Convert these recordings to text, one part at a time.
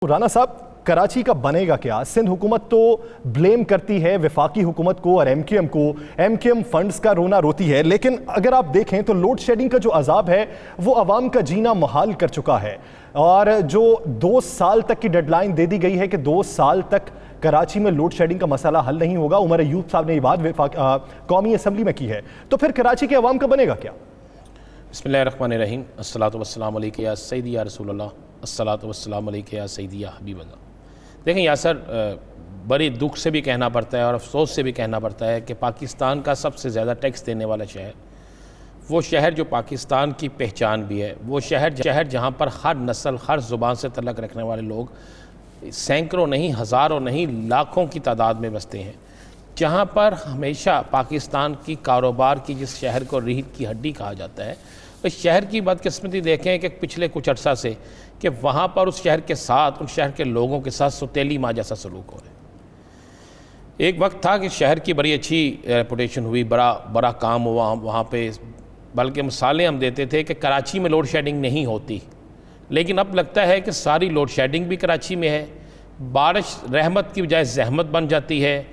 राना साहब, कराची का बनेगा क्या? सिंध हुकूमत तो ब्लेम करती है वफाकी हुकूमत को और एमक्यूएम को। एमक्यूएम फंड्स का रोना रोती है, लेकिन अगर आप देखें तो लोड शेडिंग का जो अजाब है वो अवाम का जीना मुहाल कर चुका है। और जो 2 साल तक की डेडलाइन दे दी गई है कि 2 साल तक कराची में लोड शेडिंग का मसला हल नहीं होगा, उमर अयूब साहब ने ये बात कौमी असम्बली में की है, तो फिर कराची के अवाम का बनेगा क्या? बिस्मिल्लाहिर्रहमानिर्रहीम, अस्सलातु वस्सलामु अलैका या सय्यदी या रसूलल्लाह, अस्सलातु वस्सलामु अलैका या सय्यदी या हबीबल्लाह। देखें यासर, बड़ी दुख से भी कहना पड़ता है और अफसोस से भी कहना पड़ता है कि पाकिस्तान का सबसे ज़्यादा टैक्स देने वाला शहर, वो शहर जो पाकिस्तान की पहचान भी है, वो शहर जहाँ पर हर नस्ल हर ज़ुबान से तल्लक़ रखने वाले लोग सैकड़ों नहीं हज़ारों नहीं लाखों की तादाद में बसते हैं, जहाँ पर हमेशा पाकिस्तान की कारोबार की जिस शहर को रीढ़ की हड्डी कहा जाता है, उस शहर की बदकिस्मती देखें कि पिछले कुछ अर्सा से कि वहाँ पर उस शहर के साथ, उस शहर के लोगों के साथ सौतेली माँ जैसा सलूक हो रहा है। एक वक्त था कि शहर की बड़ी अच्छी रेपुटेशन हुई, बड़ा काम हुआ वहाँ पे, बल्कि मिसालें हम देते थे कि कराची में लोड शेडिंग नहीं होती, लेकिन अब लगता है कि सारी लोड शेडिंग भी कराची में है। बारिश रहमत की बजाय ज़हमत बन जाती है।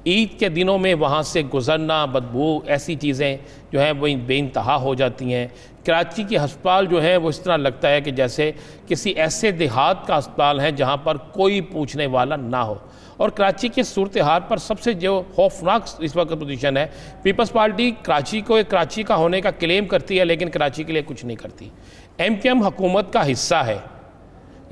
ईद के दिनों में वहाँ से गुज़रना, बदबू, ऐसी चीज़ें जो हैं वो बेइंतहा हो जाती हैं। कराची की हस्पताल जो है वो इस तरह लगता है कि जैसे किसी ऐसे देहात का अस्पताल है जहाँ पर कोई पूछने वाला ना हो। और कराची के सूरत हाल पर सबसे जो खौफनाक इस वक्त पोजीशन है, पीपल्स पार्टी कराची का होने का क्लेम करती है, लेकिन कराची के लिए कुछ नहीं करती। एमक्यूएम हुकूमत का हिस्सा है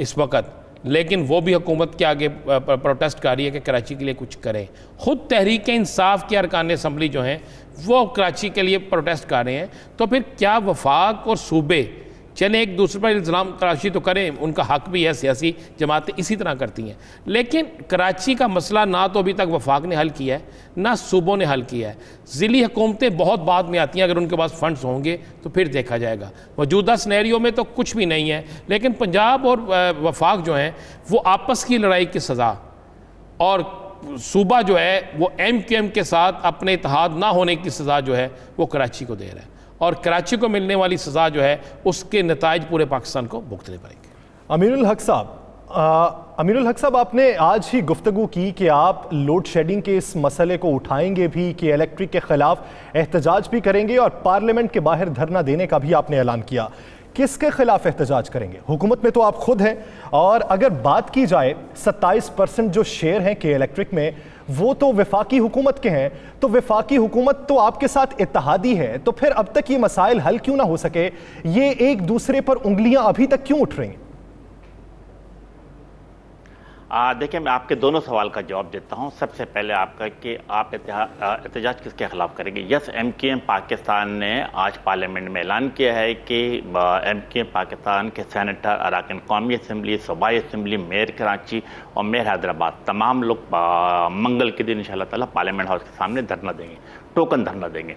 इस वक्त, लेकिन वो भी हुकूमत के आगे प्रोटेस्ट कर रही है कि कराची के लिए कुछ करें। ख़ुद तहरीक इंसाफ के अरकान असम्बली जो हैं वो कराची के लिए प्रोटेस्ट कर रहे हैं, तो फिर क्या वफाक और सूबे चले एक दूसरे पर इल्ज़ाम कराची तो करें, उनका हक भी है, सियासी जमातें इसी तरह करती हैं, लेकिन कराची का मसला ना तो अभी तक वफाक ने हल किया है ना सूबों ने हल किया है। ज़िली हुकूमतें बहुत बाद में आती हैं, अगर उनके पास फंड्स होंगे तो फिर देखा जाएगा। मौजूदा सिनेरियो में तो कुछ भी नहीं है, लेकिन पंजाब और वफाक जो हैं वो आपस की लड़ाई की सज़ा, और सूबा जो है वो एमक्यूएम के साथ अपने इत्तेहाद ना होने की सज़ा जो है वो कराची को दे रहा है, और कराची को मिलने वाली सज़ा जो है उसके नताइज पूरे पाकिस्तान को भुगतने पड़ेंगे। अमीरुल हक साहब, आपने आज ही गुफ्तगू की कि आप लोड शेडिंग के इस मसले को उठाएंगे भी, कि इलेक्ट्रिक के खिलाफ एहतजाज भी करेंगे, और पार्लियामेंट के बाहर धरना देने का भी आपने ऐलान किया। किसके खिलाफ एहतजाज करेंगे? हुकूमत में तो आप खुद हैं, और अगर बात की जाए 27% जो शेयर हैं के इलेक्ट्रिक में वो तो वफाकी हुकूमत के हैं, तो वफाकी हुकूमत तो आपके साथ इत्तेहादी है, तो फिर अब तक ये मसाइल हल क्यों ना हो सके? ये एक दूसरे पर उंगलियां अभी तक क्यों उठ रही हैं? देखिए, मैं आपके दोनों सवाल का जवाब देता हूं। सबसे पहले आपका कि आप एहतजाज किसके खिलाफ करेंगे। यस, एमक्यूएम पाकिस्तान ने आज पार्लियामेंट में ऐलान किया है कि एमक्यूएम पाकिस्तान के सेनेटर, अरकान कौमी असम्बली, सूबाई असम्बली, मेयर कराची और मेयर हैदराबाद तमाम लोग मंगल के दिन इंशाअल्लाह ताला पार्लियामेंट हाउस के सामने धरना देंगे, टोकन धरना देंगे।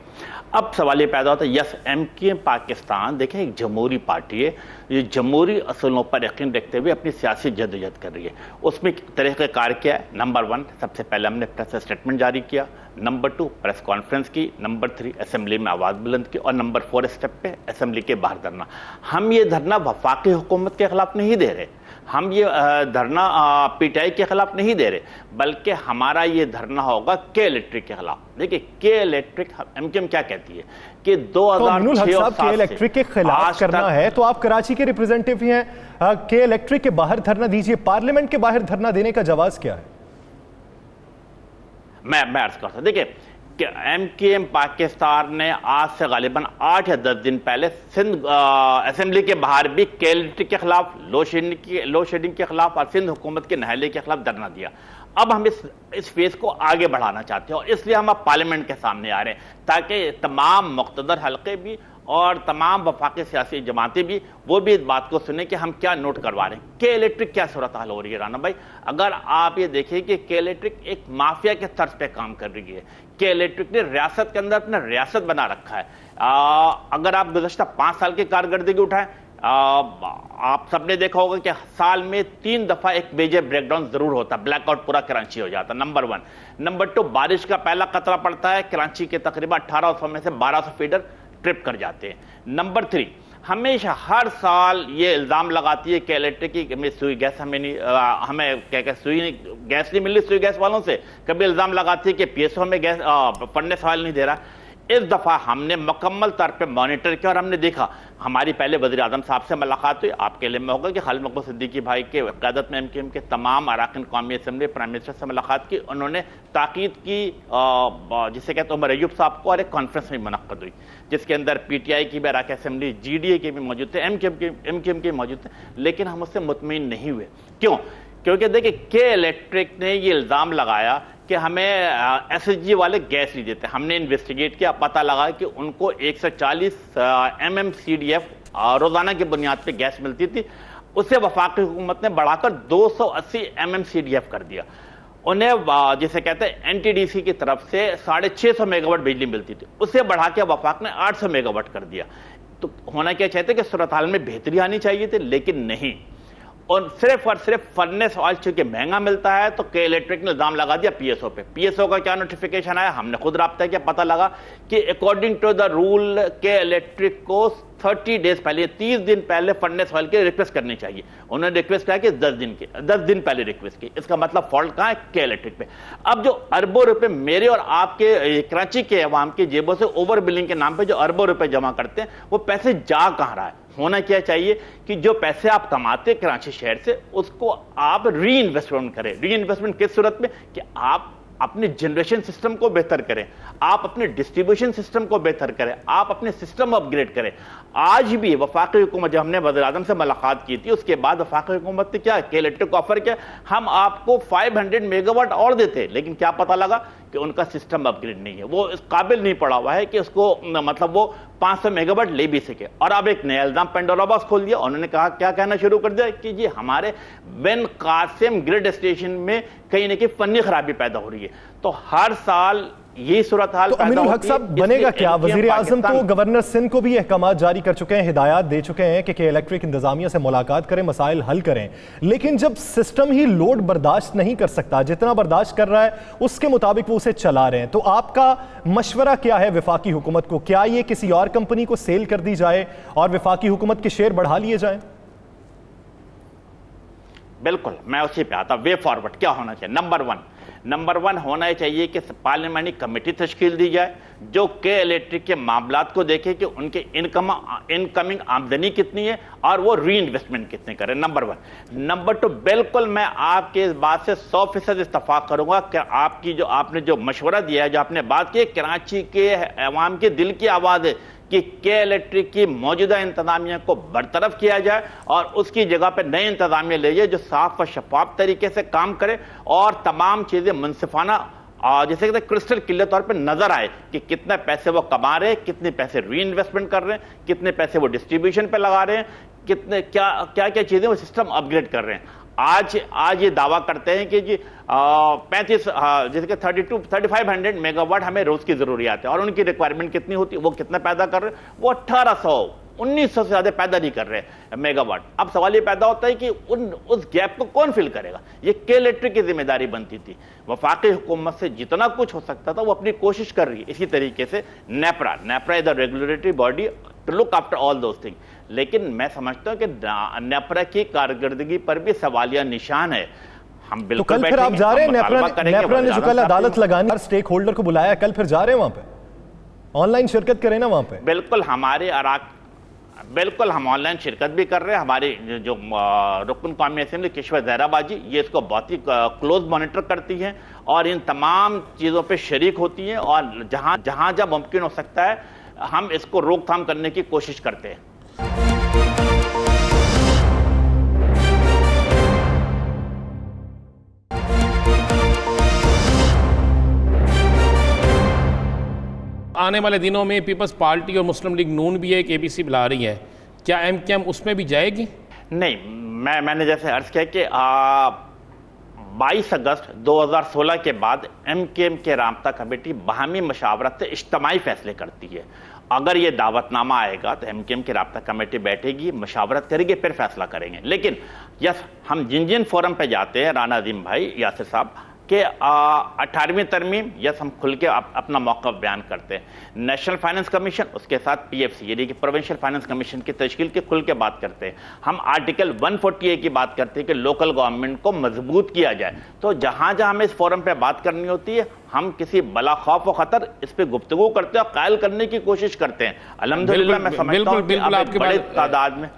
अब सवाल ये पैदा होता है, यस, एमक्यूएम पाकिस्तान देखें एक जमहूरी पार्टी है, ये जमहूरी असूलों पर यकीन रखते हुए अपनी सियासी जद्दोजहद कर रही है। उसमें तरीक़ाकार क्या है? नंबर 1, सबसे पहले हमने प्रेस स्टेटमेंट जारी किया, नंबर 2 प्रेस कॉन्फ्रेंस की, नंबर 3 असम्बली में आवाज़ बुलंद की, और नंबर 4 स्टेप पे असम्बली के बाहर धरना। हम ये धरना वफाकी हुकूमत के खिलाफ नहीं दे रहे, हम ये धरना पीटीआई के खिलाफ नहीं दे रहे, बल्कि हमारा ये धरना होगा के इलेक्ट्रिक के खिलाफ। देखिए, के इलेक्ट्रिक, एमक्यूएम क्या कहती है कि 2006 के इलेक्ट्रिक के खिलाफ करना है, तो आप कराची के रिप्रेजेंटेटिव हैं, के इलेक्ट्रिक के बाहर धरना दीजिए। पार्लियामेंट के बाहर धरना देने का जवाब क्या है? मैं अर्ज करता हूं, देखिए कि एमक्यूएम पाकिस्तान ने आज से गालिबन 8 या 10 दिन पहले सिंध असेंबली के बाहर भी के इलेक्ट्रिक के खिलाफ, लोड शेडिंग के खिलाफ और सिंध हुकूमत के नहले के खिलाफ धरना दिया। अब हम इस फेज को आगे बढ़ाना चाहते हैं, और इसलिए हम अब पार्लियामेंट के सामने आ रहे हैं, ताकि तमाम मुक़्तदर हल्के भी और तमाम वफाकी सियासी जमातें भी वो भी इस बात को सुने कि हम क्या नोट करवा रहे हैं। के इलेक्ट्रिक क्या सूरत हाल हो रही है राना भाई? अगर आप ये देखिए कि के इलेक्ट्रिक एक माफिया के तर्ज पे काम कर रही है। के इलेक्ट्रिक ने रियासत के अंदर अपना रियासत बना रखा है। अगर आप गुज़श्ता 5 साल की कारकर्दगी उठाएं, आप सबने देखा होगा कि साल में 3 दफा एक मेजर ब्रेकडाउन जरूर होता है, ब्लैकआउट पूरा कराची हो जाता। नंबर 1। नंबर 2, बारिश का पहला खतरा पड़ता है, कराची के तकरीबन 1800 में से 1200 फीडर ट्रिप कर जाते हैं। नंबर 3, ہمیشہ ہر سال یہ الزام لگاتی ہے کہ الیکٹرک کی سوئی گیس ہمیں سوئی گیس نہیں مل رہی سوئی گیس والوں سے، کبھی الزام لگاتی ہے کہ پی ایس او ہمیں گیس فرنس آئل نہیں دے رہا۔ اس دفعہ ہم نے مکمل طور پہ مانیٹر کیا اور ہم نے دیکھا، ہماری پہلے وزیر اعظم صاحب سے ملاقات ہوئی، آپ کے علم میں ہوگا کہ خالد مقبول صدیقی بھائی کے قیادت میں MKM کے تمام اراکین قومی اسمبلی پرائم منسٹر سے ملاقات کی، انہوں نے تاکید کی جسے کہتے ہیں عمر ایوب صاحب کو، اور ایک کانفرنس میں منعقد ہوئی جس کے اندر PTI کی بھی اراکین اسمبلی، GDA کے بھی موجود تھے، MKM کے موجود تھے، لیکن ہم اس سے مطمئن نہیں ہوئے۔ کیوں؟ کیونکہ دیکھیں کے الیکٹرک نے یہ الزام لگایا کہ ہمیں SSG والے گیس نہیں دیتے۔ ہم نے انویسٹیگیٹ کیا، پتہ لگا کہ ان کو 140 MMCDF روزانہ کی بنیاد پہ گیس ملتی تھی، اسے وفاقی حکومت نے بڑھا کر 280 MMCDF کر دیا۔ انہیں جسے کہتے ہیں NTDC کی طرف سے 650 میگا واٹ بجلی ملتی تھی، اسے بڑھا کے وفاق نے 800 میگا واٹ کر دیا۔ تو ہونا کیا چاہتے کہ صورتحال میں بہتری آنی چاہیے تھی، لیکن نہیں، اور صرف فرنس آئل چونکہ مہنگا ملتا ہے تو کے الیکٹرک نے الزام لگا دیا PSO پہ۔ PSO کا کیا نوٹیفیکیشن آیا، ہم نے خود رابطہ کیا، پتہ لگا کہ اکارڈنگ ٹو دا رول کے الیکٹرک کو 30 ڈیز پہلے 30 دن پہلے فرنس آئل کے ریکویسٹ کرنی چاہیے، انہوں نے ریکویسٹ کیا کہ 10 دن پہلے ریکویسٹ کی۔ اس کا مطلب فالٹ کہاں ہے؟ کے الیکٹرک پہ۔ اب جو اربوں روپے میرے اور آپ کے کراچی کے عوام کی جیبوں سے اوور بلنگ کے نام پہ جو اربوں روپے جمع کرتے ہیں، وہ پیسے جا کہاں رہا ہے؟ ہونا کیا چاہیے کہ جو پیسے آپ کماتے ہیں کراچی شہر سے، اس کو آپ ری انویسٹمنٹ کریں۔ ری انویسٹمنٹ کس صورت میں؟ کہ آپ اپنے جنریشن سسٹم کو بہتر کریں، آپ اپنے ڈسٹریبیوشن سسٹم کو بہتر کریں، آپ اپنے سسٹم اپ گریڈ کریں۔ آج بھی وفاقی حکومت، جب ہم نے وزیر اعظم سے ملاقات کی تھی، اس کے بعد وفاقی حکومت نے کیا کہ الیکٹرک کو آفر کیا، ہم آپ کو 500 میگا واٹ اور دیتے، لیکن کیا پتہ لگا کہ ان کا سسٹم اپ گریڈ نہیں ہے، وہ اس قابل نہیں پڑا ہوا ہے کہ اس کو مطلب وہ 500 میگا واٹ لے بھی سکے۔ اور اب ایک نیا الزام پینڈورا باکس کھول دیا، انہوں نے کہا، کیا کہنا شروع کر دیا کہ جی ہمارے بن قاسم گریڈ اسٹیشن میں کہیں نہ کہیں فنی خرابی پیدا ہو رہی ہے۔ تو ہر سال یہ صورتحال پیدا ہوتی ہے۔ امین الحق صاحب، بنے گا کیا؟ وزیر اعظم تو گورنر سندھ کو بھی احکامات جاری کر چکے ہیں، ہدایات دے چکے ہیں کہ الیکٹرک انتظامیہ سے ملاقات کریں، مسائل حل کریں، لیکن جب سسٹم ہی لوڈ برداشت نہیں کر سکتا، جتنا برداشت کر رہا ہے اس کے مطابق وہ اسے چلا رہے ہیں، تو آپ کا مشورہ کیا ہے وفاقی حکومت کو؟ کیا یہ کسی اور کمپنی کو سیل کر دی جائے اور وفاقی حکومت کے شیئر بڑھا لیے جائیں؟ بالکل، میں اسی پہ آتا۔ وے فارورڈ کیا ہونا چاہیے؟ نمبر ون ہونا چاہیے کہ پارلیمانی کمیٹی تشکیل دی جائے جو کے الیکٹرک کے معاملات کو دیکھے کہ ان کے انکمنگ آمدنی کتنی ہے اور وہ ری انویسٹمنٹ کتنے کریں۔ نمبر 2 بالکل میں آپ کے اس بات سے 100% اتفاق کروں گا کہ آپ نے جو مشورہ دیا ہے، جو آپ نے بات کی، کراچی کے عوام کے دل کی آواز ہے کہ کے الیکٹرک کی موجودہ انتظامیہ کو برطرف کیا جائے اور اس کی جگہ پہ نئے انتظامیہ لے جائے جو صاف و شفاف طریقے سے کام کرے اور تمام چیزیں منصفانہ جیسے کہ کرسٹل کلیئر طور پہ نظر آئے کہ کتنے پیسے وہ کما رہے ہیں، کتنے پیسے ری انویسٹمنٹ کر رہے ہیں، کتنے پیسے وہ ڈسٹریبیوشن پہ لگا رہے ہیں، کتنے کیا چیزیں وہ سسٹم اپ گریڈ کر رہے ہیں۔ آج یہ دعویٰ کرتے ہیں کہ جی 3500 میگا واٹ ہمیں روز کی ضروریات ہے، اور ان کی ریکوائرمنٹ کتنی ہوتی ہے، وہ کتنا پیدا کر رہے ہیں؟ وہ 1900 سے زیادہ پیدا نہیں کر رہے میگا واٹ۔ اب سوال یہ پیدا ہوتا ہے کہ اس گیپ کو کون فل کرے گا؟ یہ کے الیکٹرک کی ذمہ داری بنتی تھی۔ وفاقی حکومت سے جتنا کچھ ہو سکتا تھا وہ اپنی کوشش کر رہی ہے۔ اسی طریقے سے NEPRA is a regulatory body to look after all those thing, لیکن میں سمجھتا ہوں کہ نیپرا کی کارکردگی پر بھی سوالیہ نشان ہے۔ ہم تو بالکل کل پھر آپ جا رہے ہیں؟ نیپرا نے جو کل عدالت لگانی سٹیک ہولڈر کو بلایا، کل پھر جا رہے ہیں وہاں پہ؟ آن لائن شرکت کریں نا وہاں پہ؟ بالکل ہم آن لائن شرکت بھی کر رہے ہیں۔ ہماری جو رکن قومی اسمبلی کشور زہرا باجی یہ اس کو بہت ہی کلوز مانیٹر کرتی ہیں اور ان تمام چیزوں پہ شریک ہوتی ہیں، اور جہاں جب ممکن ہو سکتا ہے ہم اس کو روک تھام کرنے کی کوشش کرتے ہیں۔ آنے والے دنوں میں پیپلز پارٹی اور مسلم لیگ نون بھی ایک ABC بلا رہی ہے، کیا MKM اس میں بھی جائے گی؟ نہیں، میں نے جیسے عرض کیا کہ 22 اگست 2016 کے بعد MKM کے رابطہ کمیٹی باہمی مشاورت سے اجتماعی فیصلے کرتی ہے۔ اگر یہ دعوت نامہ آئے گا تو MKM کی رابطہ کمیٹی بیٹھے گی، مشاورت کرے گی، پھر فیصلہ کریں گے۔ لیکن ہم جن فورم پہ جاتے ہیں، رانا عظیم بھائی، یاسر صاحب، کہ 18ویں ترمیم یس ہم کھل کے اپنا موقف بیان کرتے ہیں، نیشنل فائننس کمیشن اس کے ساتھ پی ایف سی یعنی کہ پروونشل فائننس کمیشن کی تشکیل کے کھل کے بات کرتے ہیں، ہم آرٹیکل 140A کی بات کرتے ہیں کہ لوکل گورنمنٹ کو مضبوط کیا جائے۔ تو جہاں جہاں ہمیں اس فورم پہ بات کرنی ہوتی ہے ہم کسی بلا خوف و خطر اس پہ گفتگو کرتے ہیں اور قائل کرنے کی کوشش کرتے ہیں۔ الحمدللہ میں سمجھتا ہوں کہ اب ایک بڑے تعداد میں